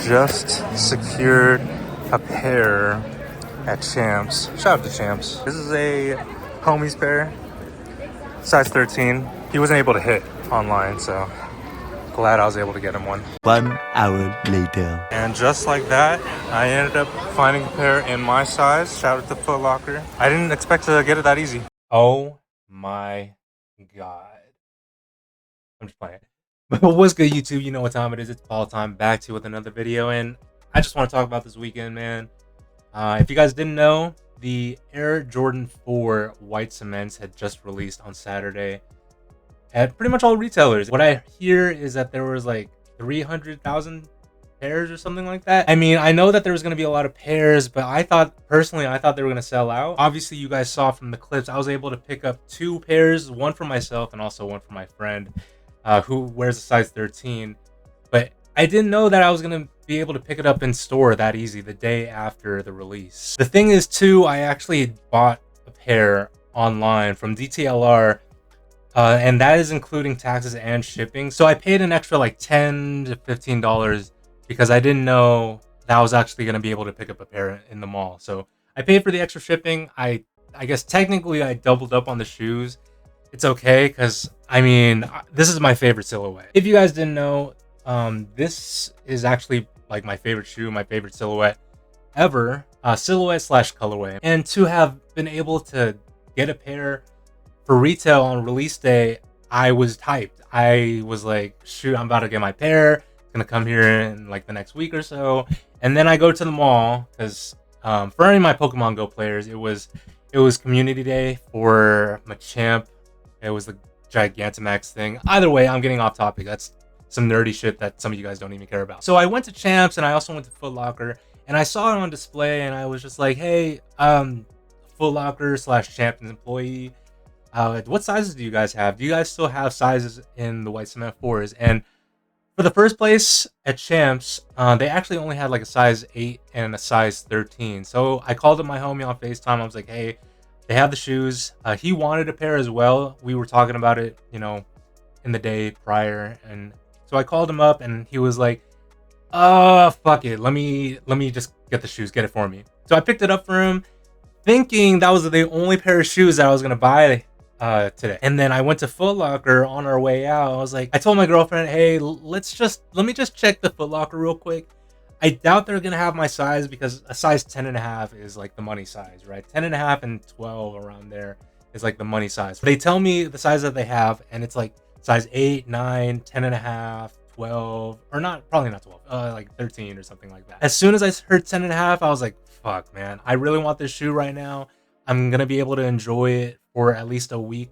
just secured a pair at Champs. Shout out to Champs. This is a homie's pair, size 13. He wasn't able to hit online, so glad I was able to get him one. 1 hour later. And just like that, I ended up finding a pair in my size. Shout out to Foot Locker. I didn't expect to get it that easy. Oh my god. I'm just playing. But what's good, YouTube? You know what time it is. It's Paul time, back to you with another video. And I just want to talk about this weekend, man. If you guys didn't know, the Air Jordan 4 white cements had just released on Saturday at pretty much all retailers. What I hear is that there was like 300,000 pairs or something like that. I mean, I know that there was going to be a lot of pairs, but I thought they were going to sell out. Obviously, you guys saw from the clips, I was able to pick up 2 pairs, one for myself and also one for my friend who wears a size 13. But I didn't know that I was going to be able to pick it up in store that easy the day after the release. The thing is too, I actually bought a pair online from DTLR, and that is including taxes and shipping. So I paid an extra like $10 to $15 because I didn't know that I was actually going to be able to pick up a pair in the mall. So I paid for the extra shipping. I guess technically I doubled up on the shoes. It's okay, because I mean, this is my favorite silhouette. If you guys didn't know, this is actually like my favorite shoe, my favorite silhouette ever, silhouette slash colorway. And to have been able to get a pair for retail on release day, I was hyped. I was like, shoot, I'm about to get my pair. It's gonna come here in like the next week or so. And then I go to the mall because for any of my Pokemon Go players, it was community day for Machamp. It was the Gigantamax thing. Either way, I'm getting off topic. That's some nerdy shit that some of you guys don't even care about. So I went to Champs and I also went to Foot Locker, and I saw it on display and I was just like, hey, Foot Locker slash Champions employee, what sizes do you guys have? Do you guys still have sizes in the white cement 4s? And for the first place at Champs, they actually only had like a size 8 and a size 13. So I called up my homie on FaceTime. I was like, hey, they have the shoes. He wanted a pair as well. We were talking about it, you know, in the day prior. And so I called him up and he was like, fuck it. Let me just get the shoes. Get it for me. So I picked it up for him, thinking that was the only pair of shoes that I was going to buy today. And then I went to Foot Locker on our way out. I was like, I told my girlfriend, hey, let me just check the Foot Locker real quick. I doubt they're gonna have my size because a size 10.5 is like the money size, right? 10.5 and 12 around there is like the money size. They tell me the size that they have, and it's like size 8, 9, 10.5, 12, or not, probably not 12, like 13 or something like that. As soon as I heard 10.5, I was like, fuck, man, I really want this shoe right now. I'm gonna be able to enjoy it for at least a week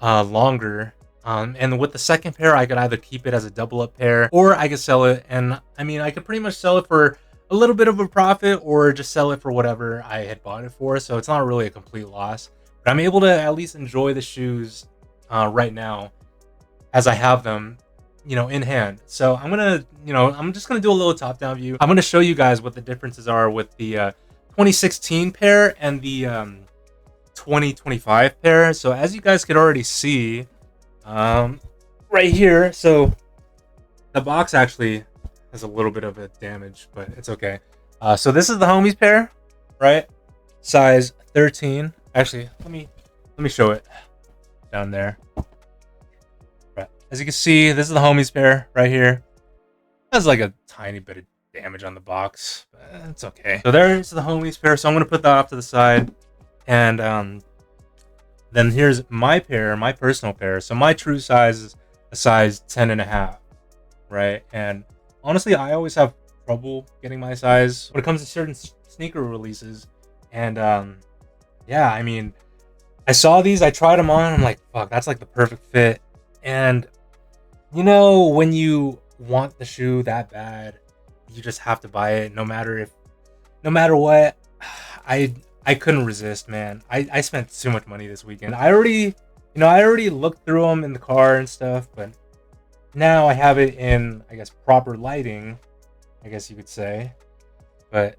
longer. And with the second pair, I could either keep it as a double up pair or I could sell it. And I mean, I could pretty much sell it for a little bit of a profit or just sell it for whatever I had bought it for. So it's not really a complete loss, but I'm able to at least enjoy the shoes right now as I have them, you know, in hand. So I'm just gonna do a little top down view. I'm gonna show you guys what the differences are with the 2016 pair and the 2025 pair. So as you guys could already see, right here, so the box actually has a little bit of a damage, but it's okay. So this is the homies pair, right? Size 13. Actually, let me show it down there. Right. As you can see, this is the homies pair right here. It has like a tiny bit of damage on the box, but it's okay. So there's the homies pair. So I'm gonna put that off to the side, and then here's my pair, my personal pair. So my true size is a size 10.5, right? And honestly, I always have trouble getting my size when it comes to certain sneaker releases. And yeah, I mean, I saw these, I tried them on, I'm like, fuck, that's like the perfect fit. And you know, when you want the shoe that bad, you just have to buy it no matter what. I couldn't resist, man. I spent too much money this weekend. I already looked through them in the car and stuff, but now I have it in, I guess, proper lighting, I guess you could say. But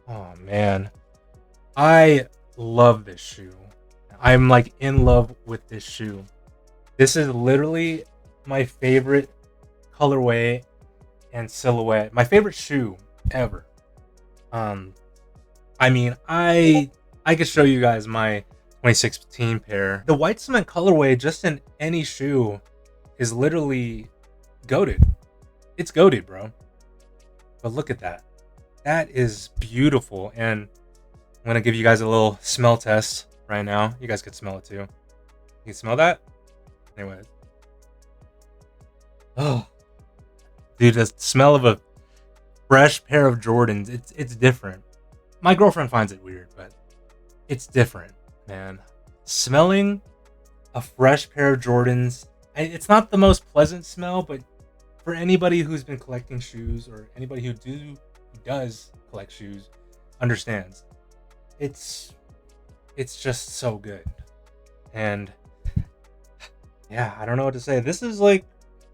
oh man, I love this shoe. I'm like in love with this shoe. This is literally my favorite colorway and silhouette. My favorite shoe ever. I mean, I could show you guys my 2016 pair. The white cement colorway just in any shoe is literally goated. It's goated, bro. But look at that. That is beautiful. And I'm gonna give you guys a little smell test right now. You guys could smell it too. You can smell that? Anyway. Oh, dude, the smell of a fresh pair of Jordans, it's different. My girlfriend finds it weird, but it's different, man. Smelling a fresh pair of Jordans, it's not the most pleasant smell, but for anybody who's been collecting shoes or anybody who does collect shoes understands. It's just so good. And yeah, I don't know what to say. This is like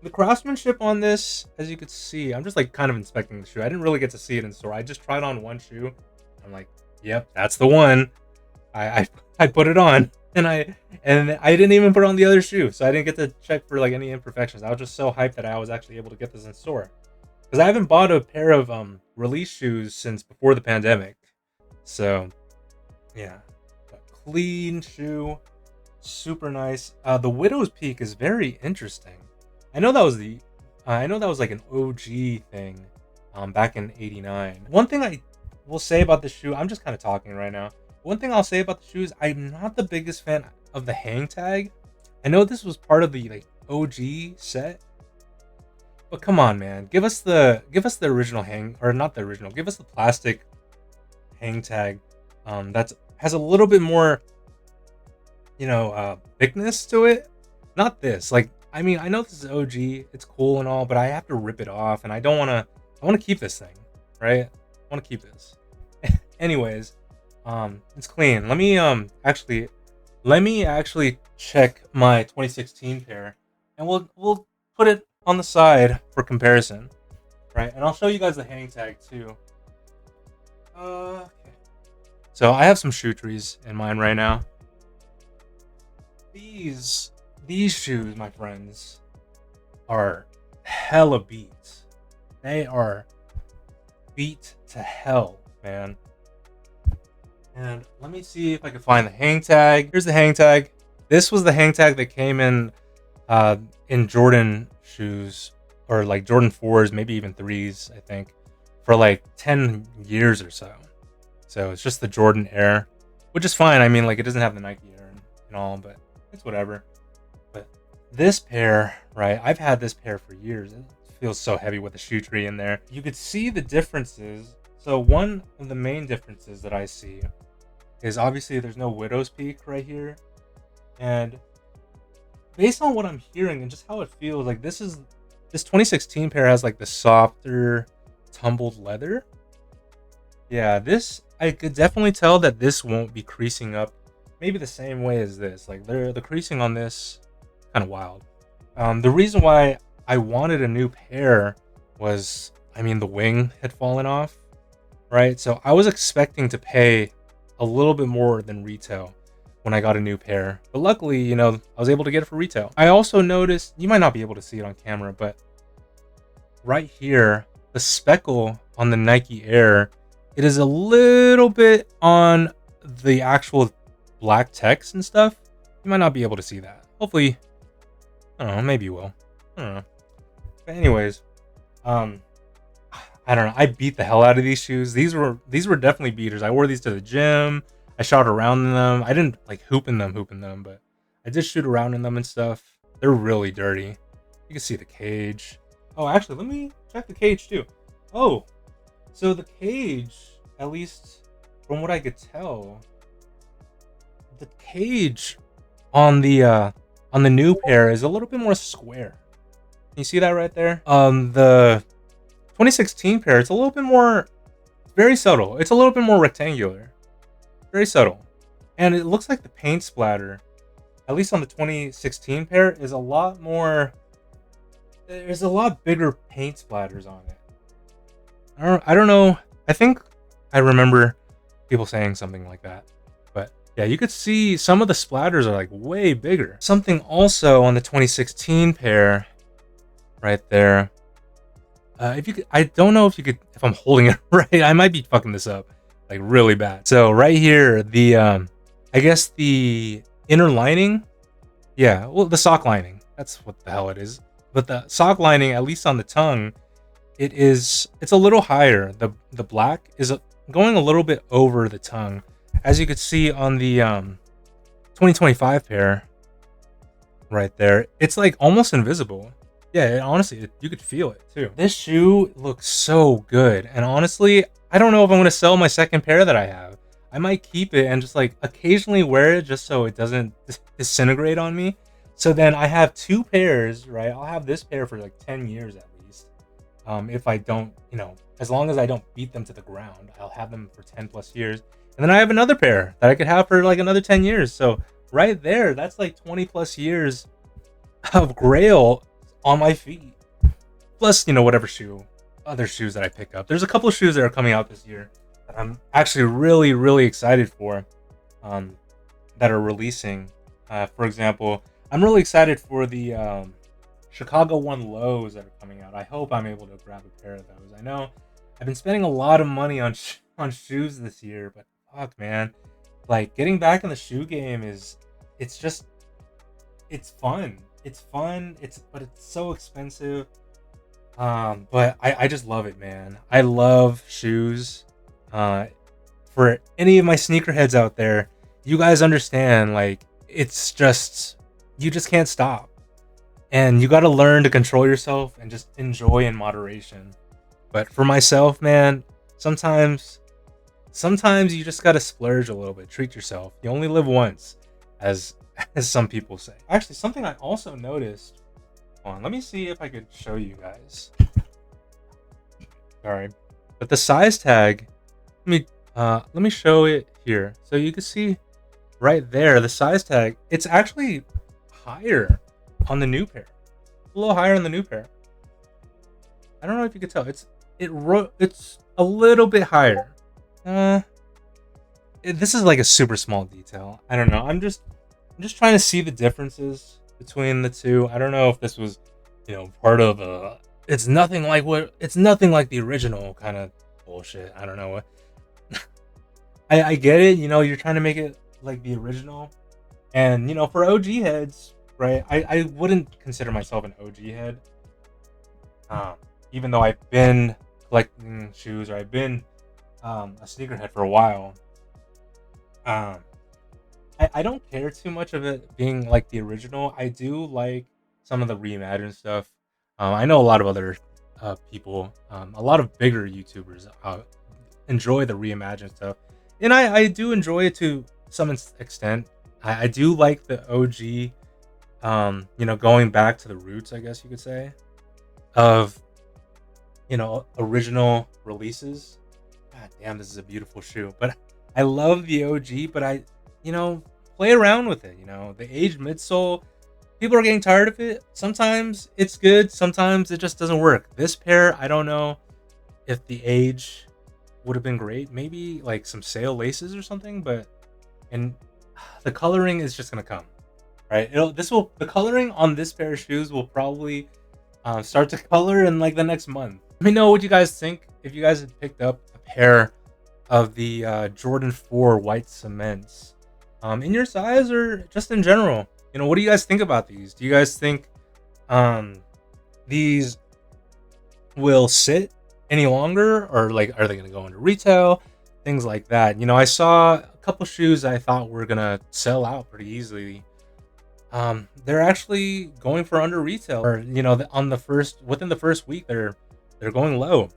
the craftsmanship on this, as you could see. I'm just like kind of inspecting the shoe. I didn't really get to see it in store. I just tried on one shoe. I'm like, yep, that's the one. I put it on, and I didn't even put on the other shoe, so I didn't get to check for like any imperfections. I was just so hyped that I was actually able to get this in store, because I haven't bought a pair of release shoes since before the pandemic. So yeah, a clean shoe, super nice. The Widow's Peak is very interesting. I know that was like an OG thing back in '89. One thing I will say about the shoe, I'm just kind of talking right now. One thing I'll say about the shoes, I'm not the biggest fan of the hang tag. I know this was part of the like OG set, but come on, man, give us the original hang, or not the original. Give us the plastic hang tag that's has a little bit more, thickness to it. Not this. Like, I mean, I know this is OG, it's cool and all, but I have to rip it off, and I want to keep this thing, right? I want to keep this. Anyways, it's clean. Let me actually check my 2016 pair, and we'll put it on the side for comparison, right? And I'll show you guys the hang tag too. Okay. So I have some shoe trees in mind right now. These shoes, my friends, are hella beat. They are beat to hell, man. And let me see if I can find the hang tag. Here's the hang tag. This was the hang tag that came in Jordan shoes, or like Jordan 4s, maybe even 3s, I think, for like 10 years or so. So it's just the Jordan Air, which is fine. I mean, like, it doesn't have the Nike Air and all, but it's whatever. But this pair, right? I've had this pair for years. It feels so heavy with the shoe tree in there. You could see the differences. So one of the main differences that I see is obviously there's no Widow's Peak right here. And based on what I'm hearing and just how it feels, like this 2016 pair has like the softer tumbled leather. Yeah, I could definitely tell that this won't be creasing up maybe the same way as this. Like the creasing on this kind of wild. The reason why I wanted a new pair was, I mean, the wing had fallen off, right? So I was expecting to pay a little bit more than retail when I got a new pair, but luckily, I was able to get it for retail. I also noticed, you might not be able to see it on camera, but right here, the speckle on the Nike Air, it is a little bit on the actual black text and stuff. You might not be able to see that. Hopefully, I don't know, maybe you will. I don't know. But anyways, I don't know. I beat the hell out of these shoes. These were definitely beaters. I wore these to the gym. I shot around in them. I didn't like hoop in them, but I did shoot around in them and stuff. They're really dirty. You can see the cage. Oh, actually, let me check the cage too. Oh, so the cage, at least from what I could tell, the cage on the new pair is a little bit more square. Can you see that right there? The 2016 pair, it's a little bit more, very subtle. It's a little bit more rectangular. Very subtle. And it looks like the paint splatter, at least on the 2016 pair, is a lot more, there's a lot bigger paint splatters on it. I don't know. I think I remember people saying something like that. But yeah, you could see some of the splatters are like way bigger. Something also on the 2016 pair right there. If you could, I don't know if you could, if I'm holding it right. I might be fucking this up like really bad. So right here, the I guess the inner lining, yeah, well, the sock lining. That's what the hell it is. But the sock lining, at least on the tongue, it's a little higher. The black is going a little bit over the tongue, as you could see on the 2025 pair right there. It's like almost invisible. Yeah, honestly, you could feel it too. This shoe looks so good, and honestly, I don't know if I'm gonna sell my second pair that I have. I might keep it and just like occasionally wear it just so it doesn't disintegrate on me. So then I have two pairs, right? I'll have this pair for like 10 years at least. If I don't, as long as I don't beat them to the ground, I'll have them for 10 plus years. And then I have another pair that I could have for like another 10 years. So right there, that's like 20 plus years of Grail on my feet. Plus, whatever other shoes that I pick up. There's a couple of shoes that are coming out this year that I'm actually really, really excited for, that are releasing. For example, I'm really excited for the Chicago 1 lows that are coming out. I hope I'm able to grab a pair of those. I know I've been spending a lot of money on on shoes this year, but fuck, man, like getting back in the shoe game it's just it's fun. It's fun. But it's so expensive. But I just love it, man. I love shoes. For any of my sneakerheads out there, you guys understand, like, it's just, you just can't stop. And you got to learn to control yourself and just enjoy in moderation. But for myself, man, sometimes you just got to splurge a little bit, treat yourself. You only live once, as some people say. Actually, something I also noticed, hold on, let me see if I could show you guys. Sorry, but the size tag, let me show it here so you can see right there the size tag. It's actually higher on the new pair, a little higher on the new pair. I don't know if you could tell. It's a little bit higher. This is like a super small detail. I don't know. I'm just trying to see the differences between the two. I don't know if this was, part of it's nothing like the original kind of bullshit. I don't know what. I get it. You're trying to make it like the original, and for OG heads, right? I wouldn't consider myself an OG head, even though I've been collecting shoes, or I've been a sneakerhead for a while. I don't care too much of it being like the original. I do like some of the reimagined stuff. I know a lot of other people, a lot of bigger YouTubers enjoy the reimagined stuff, and I do enjoy it to some extent. I do like the OG, going back to the roots, I guess you could say, of original releases. God damn, this is a beautiful shoe. But I love the OG, but I play around with it. The aged midsole, people are getting tired of it. Sometimes it's good, sometimes it just doesn't work. This pair, I don't know if the age would have been great. Maybe like some sail laces or something, and the coloring is just gonna come, right? The coloring on this pair of shoes will probably start to color in like the next month. Let me know what you guys think. If you guys had picked up a pair of the Jordan 4 white cements, in your size or just in general, what do you guys think about these? Do you guys think these will sit any longer, or like are they going to go into retail, things like that? I saw a couple shoes I thought were going to sell out pretty easily. They're actually going for under retail, or within the first week they're going low.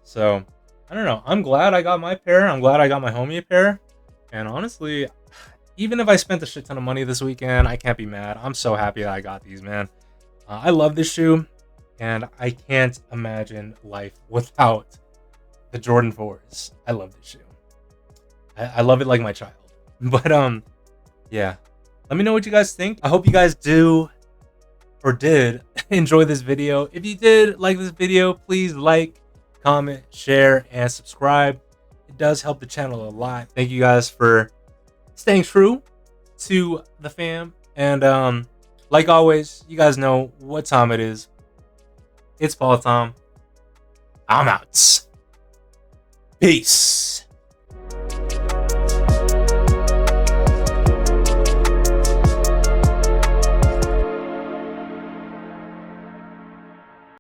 So I don't know. I'm glad I got my pair. I'm glad I got my homie a pair. And honestly, even if I spent a shit ton of money this weekend, I can't be mad. I'm so happy that I got these, man. I love this shoe, and I can't imagine life without the Jordan 4s. I love this shoe. I love it like my child. But yeah. Let me know what you guys think. I hope you guys do or did enjoy this video. If you did like this video, please like, comment, share, and subscribe. It does help the channel a lot. Thank you guys for staying true to the fam. And like always, you guys know what time it is. It's Paul Tom. I'm out. Peace.